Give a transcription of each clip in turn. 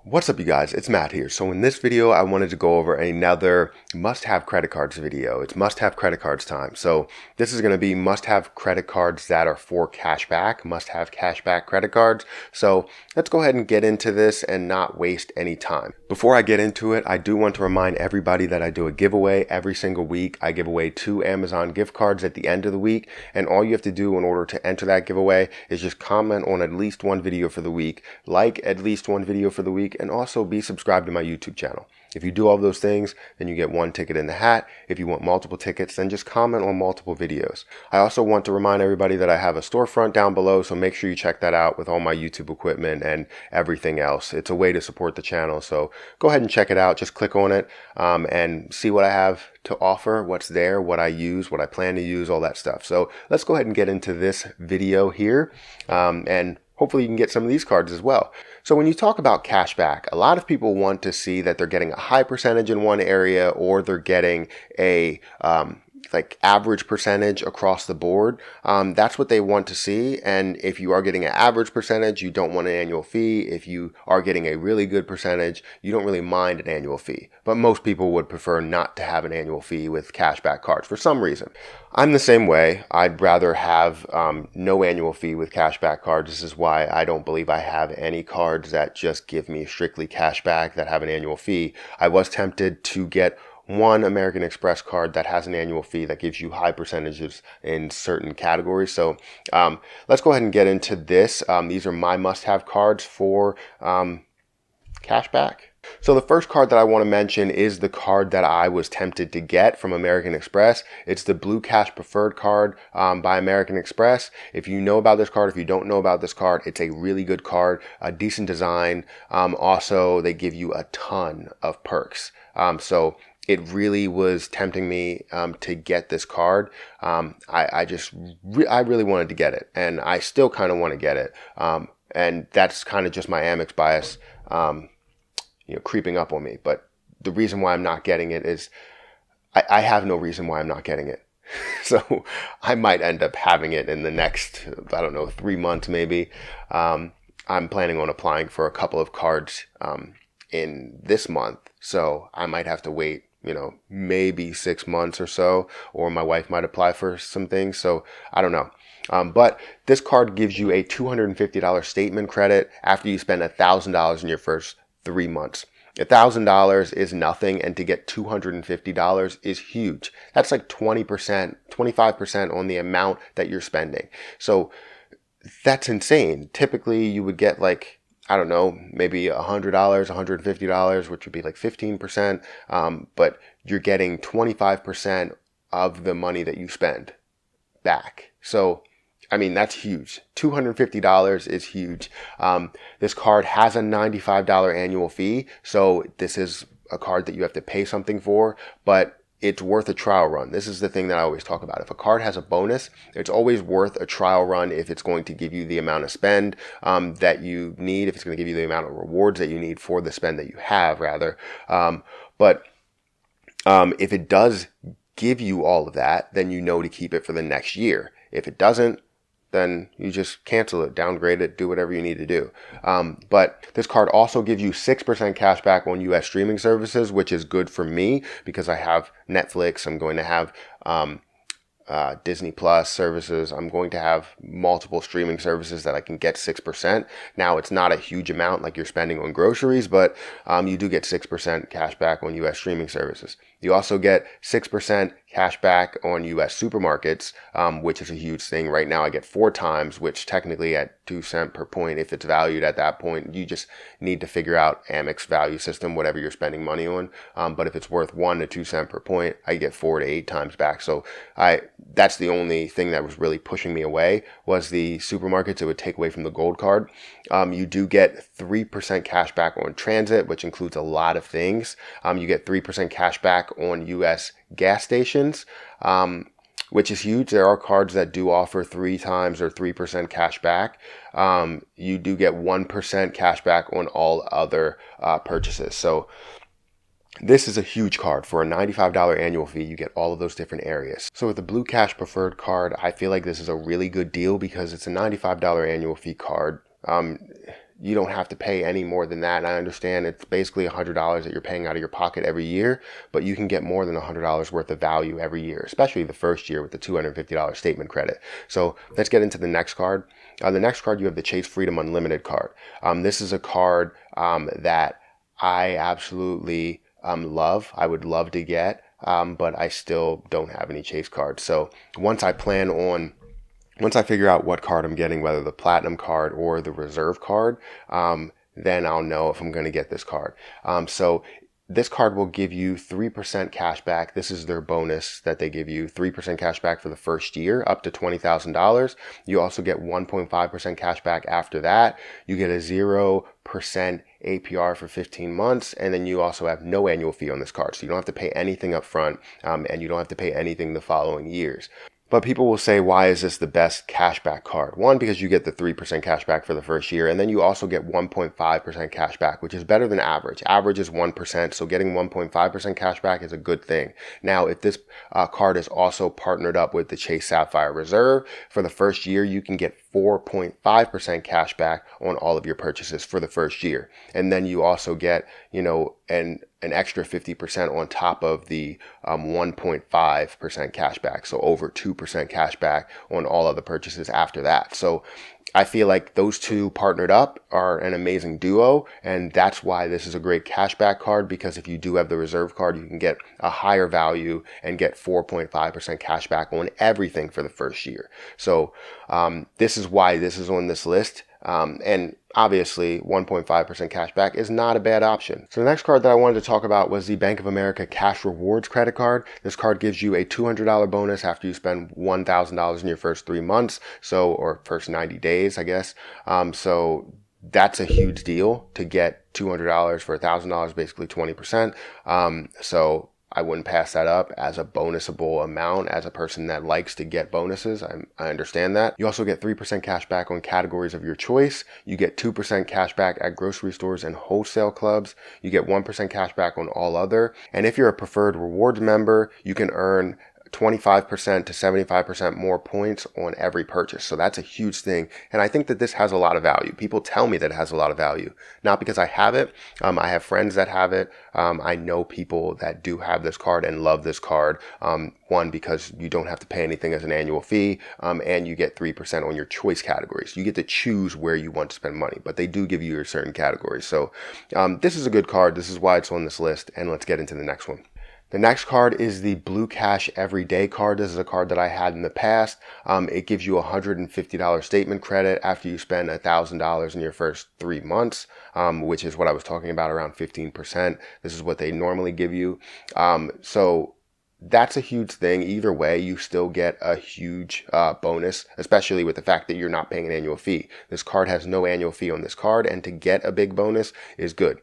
What's up, you guys? It's Matt here. So in this video, I wanted to go over another must-have credit cards video. It's must-have credit cards time. So this is going to be must-have credit cards that are for cashback, must-have cashback credit cards. So let's go ahead and get into this and not waste any time. Before I get into it, I do want to remind everybody that I do a giveaway every single week. I give away 2 Amazon gift cards at the end of the week, and all you have to do in order to enter that giveaway is just comment on at least one video for the week, like at least one video for the week, and also be subscribed to my YouTube channel. If you do all those things, then you get 1 ticket in the hat. If you want multiple tickets, then just comment on multiple videos. I also want to remind everybody that I have a storefront down below, so make sure you check that out with all my YouTube equipment and everything else. It's a way to support the channel, so go ahead and check it out. Just click on it and see what I have to offer, what's there, what I use, what I plan to use, all that stuff. So let's go ahead and get into this video here, and hopefully you can get some of these cards as well. So when you talk about cashback, a lot of people want to see that they're getting a high percentage in one area, or they're getting a like average percentage across the board. That's what they want to see. And if you are getting an average percentage, you don't want an annual fee. If you are getting a really good percentage, you don't really mind an annual fee. But most people would prefer not to have an annual fee with cashback cards for some reason. I'm the same way. I'd rather have no annual fee with cashback cards. This is why I don't believe I have any cards that just give me strictly cashback that have an annual fee. I was tempted to get one American Express card that has an annual fee that gives you high percentages in certain categories. So let's go ahead and get into this. These are my must-have cards for cashback. So the first card that I want to mention is the card that I was tempted to get from American Express. It's the Blue Cash Preferred card by American Express. If you know about this card, if you don't know about this card, it's a really good card, a decent design. Also, they give you a ton of perks. So it really was tempting me to get this card. I really wanted to get it, and I still kind of want to get it. And that's kind of just my Amex bias, creeping up on me. But the reason why I'm not getting it is I have no reason why I'm not getting it. So I might end up having it in the next, 3 months maybe. I'm planning on applying for a couple of cards in this month. So I might have to wait, maybe 6 months or so, or my wife might apply for some things. So I don't know. But this card gives you a $250 statement credit after you spend $1,000 in your first 3 months. $1,000 is nothing, and to get $250 is huge. That's like 20%, 25% on the amount that you're spending. So that's insane. Typically you would get like, maybe $100, $150, which would be like 15%. But you're getting 25% of the money that you spend back. So, that's huge. $250 is huge. This card has a $95 annual fee. So this is a card that you have to pay something for, but it's worth a trial run. This is the thing that I always talk about. If a card has a bonus, it's always worth a trial run if it's going to give you the amount of spend that you need, if it's going to give you the amount of rewards that you need for the spend that you have, rather. But if it does give you all of that, then you know to keep it for the next year. If it doesn't, then you just cancel it, downgrade it, do whatever you need to do. But this card also gives you 6% cash back on US streaming services, which is good for me because I have Netflix. I'm going to have Disney Plus services. I'm going to have multiple streaming services that I can get 6%. Now, it's not a huge amount like you're spending on groceries, but you do get 6% cash back on US streaming services. You also get 6% cash back on US supermarkets, which is a huge thing. Right now I get 4 times, which technically at 2 cents per point, if it's valued at that point, you just need to figure out Amex value system, whatever you're spending money on. But if it's worth 1 to 2 cents per point, I get 4 to 8 times back. So that's the only thing that was really pushing me away, was the supermarkets. It would take away from the gold card. You do get 3% cash back on transit, which includes a lot of things. You get 3% cash back on US gas stations, which is huge. There are cards that do offer 3 times or 3% cash back. You do get 1% cash back on all other purchases. So this is a huge card. For a $95 annual fee, you get all of those different areas. So with the Blue Cash Preferred card, I feel like this is a really good deal because it's a $95 annual fee card. you don't have to pay any more than that. And I understand it's basically $100 that you're paying out of your pocket every year, but you can get more than $100 worth of value every year, especially the first year with the $250 statement credit. So let's get into the next card. The next card, you have the Chase Freedom Unlimited card. This is a card that I absolutely love. I would love to get, but I still don't have any Chase cards. So once I figure out what card I'm getting, whether the Platinum card or the Reserve card, then I'll know if I'm going to get this card. So this card will give you 3% cash back. This is their bonus that they give you, 3% cash back for the first year, up to $20,000. You also get 1.5% cash back after that. You get a 0% APR for 15 months, and then you also have no annual fee on this card. So you don't have to pay anything up front, and you don't have to pay anything the following years. But people will say, why is this the best cashback card? One, because you get the 3% cashback for the first year, and then you also get 1.5% cashback, which is better than average. Average is 1%, so getting 1.5% cashback is a good thing. Now, if this card is also partnered up with the Chase Sapphire Reserve, for the first year, you can get 4.5% cashback on all of your purchases for the first year. And then you also get, an extra 50% on top of the 1.5% cashback. So over 2% cashback on all other purchases after that. So I feel like those two partnered up are an amazing duo, and that's why this is a great cashback card, because if you do have the Reserve card, you can get a higher value and get 4.5% cashback on everything for the first year. So this is why this is on this list. And obviously 1.5% cashback is not a bad option. So the next card that I wanted to talk about was the Bank of America Cash Rewards credit card. This card gives you a $200 bonus after you spend $1,000 in your first 3 months. Or first 90 days, I guess. So that's a huge deal to get $200 for $1,000, basically 20%. So I wouldn't pass that up as a bonusable amount as a person that likes to get bonuses. I understand that. You also get 3% cash back on categories of your choice. You get 2% cash back at grocery stores and wholesale clubs. You get 1% cash back on all other. And if you're a preferred rewards member, you can earn 25% to 75% more points on every purchase. So that's a huge thing. And I think that this has a lot of value. People tell me that it has a lot of value, not because I have it. I have friends that have it. I know people that do have this card and love this card. One, because you don't have to pay anything as an annual fee, and you get 3% on your choice categories. You get to choose where you want to spend money, but they do give you your certain categories. So this is a good card. This is why it's on this list. And let's get into the next one. The next card is the Blue Cash Everyday card. This is a card that I had in the past. It gives you a $150 statement credit after you spend $1,000 in your first 3 months, which is what I was talking about, around 15%. This is what they normally give you. So that's a huge thing. Either way, you still get a huge bonus, especially with the fact that you're not paying an annual fee. This card has no annual fee on this card, and to get a big bonus is good.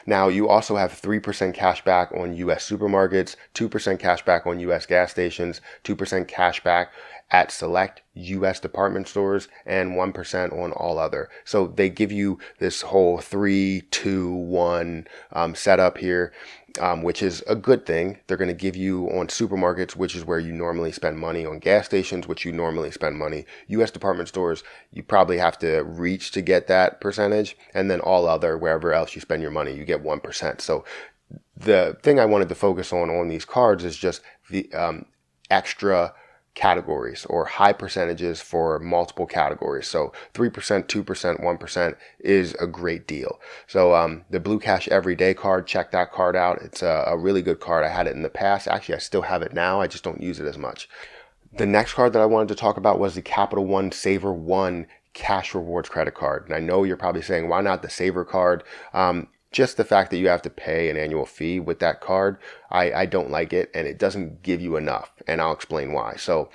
Now, you also have 3% cash back on U.S. supermarkets, 2% cash back on U.S. gas stations, 2% cash back at select U.S. department stores, and 1% on all other. So they give you this whole 3, 2, 1 setup here, which is a good thing. They're going to give you on supermarkets, which is where you normally spend money, on gas stations, which you normally spend money. U.S. department stores, you probably have to reach to get that percentage, and then all other, wherever else you spend your money, you get 1%. So the thing I wanted to focus on these cards is just the extra categories or high percentages for multiple categories. So 3%, 2%, 1% is a great deal. So the Blue Cash Everyday card, check that card out. It's a really good card. I had it in the past. Actually, I still have it now. I just don't use it as much. The next card that I wanted to talk about was the Capital One Saver One Cash Rewards credit card. And I know you're probably saying, why not the Saver card? Just the fact that you have to pay an annual fee with that card, I don't like it, and it doesn't give you enough, and I'll explain why. So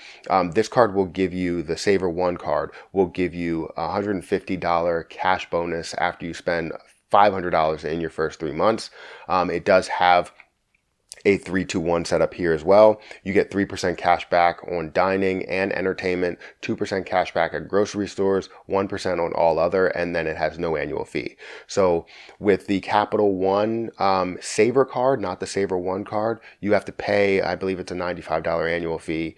this card will give you, the Saver One card will give you a $150 cash bonus after you spend $500 in your first 3 months. It does have a 3-2-1 setup here as well. You get 3% cash back on dining and entertainment, 2% cash back at grocery stores, 1% on all other, and then it has no annual fee. So with the Capital One Saver card, not the Saver One card, you have to pay, I believe it's a $95 annual fee.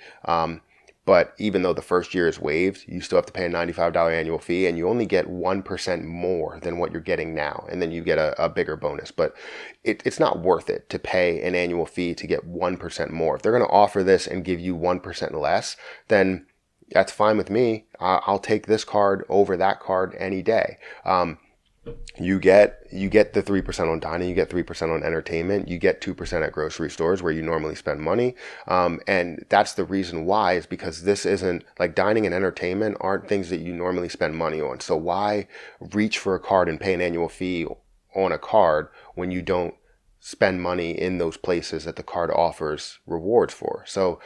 But even though the first year is waived, you still have to pay a $95 annual fee, and you only get 1% more than what you're getting now. And then you get a bigger bonus. But it's not worth it to pay an annual fee to get 1% more. If they're going to offer this and give you 1% less, then that's fine with me. I'll take this card over that card any day. You get the 3% on dining, you get 3% on entertainment, you get 2% at grocery stores where you normally spend money. And that's the reason why, is because this isn't like dining and entertainment aren't things that you normally spend money on. So why reach for a card and pay an annual fee on a card when you don't spend money in those places that the card offers rewards for? So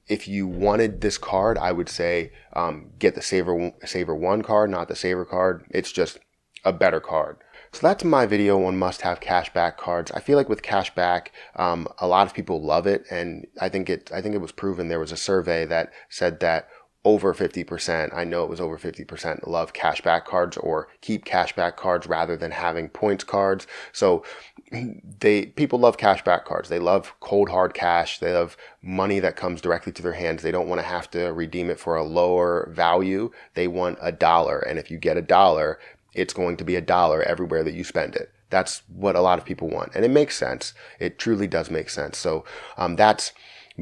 if you wanted this card, I would say get the Saver One card, not the Saver card. It's just a better card. So that's my video on must-have cashback cards. I feel like with cashback, a lot of people love it, and I think it was proven. There was a survey that said that over 50%, I know it was over 50%, love cashback cards or keep cashback cards rather than having points cards. So people love cashback cards. They love cold hard cash. They love money that comes directly to their hands. They don't want to have to redeem it for a lower value. They want $1. And if you get $1, it's going to be $1 everywhere that you spend it. That's what a lot of people want. And it makes sense. It truly does make sense. So that's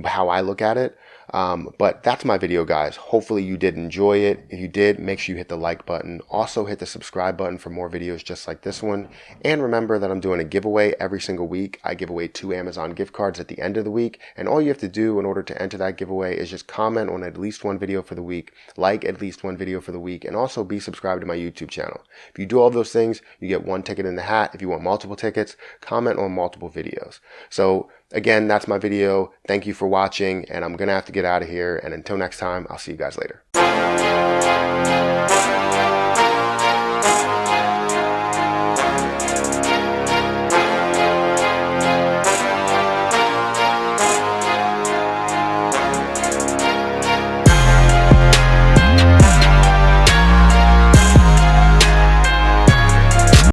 how I look at it. But that's my video, guys. Hopefully you did enjoy it. If you did, make sure you hit the like button. Also hit the subscribe button for more videos just like this one. And remember that I'm doing a giveaway every single week. I give away 2 Amazon gift cards at the end of the week. And all you have to do in order to enter that giveaway is just comment on at least one video for the week, like at least one video for the week, and also be subscribed to my YouTube channel. If you do all those things, you get 1 ticket in the hat. If you want multiple tickets, comment on multiple videos. So again, that's my video. Thank you for watching, and I'm going to have to get out of here. And until next time, I'll see you guys later.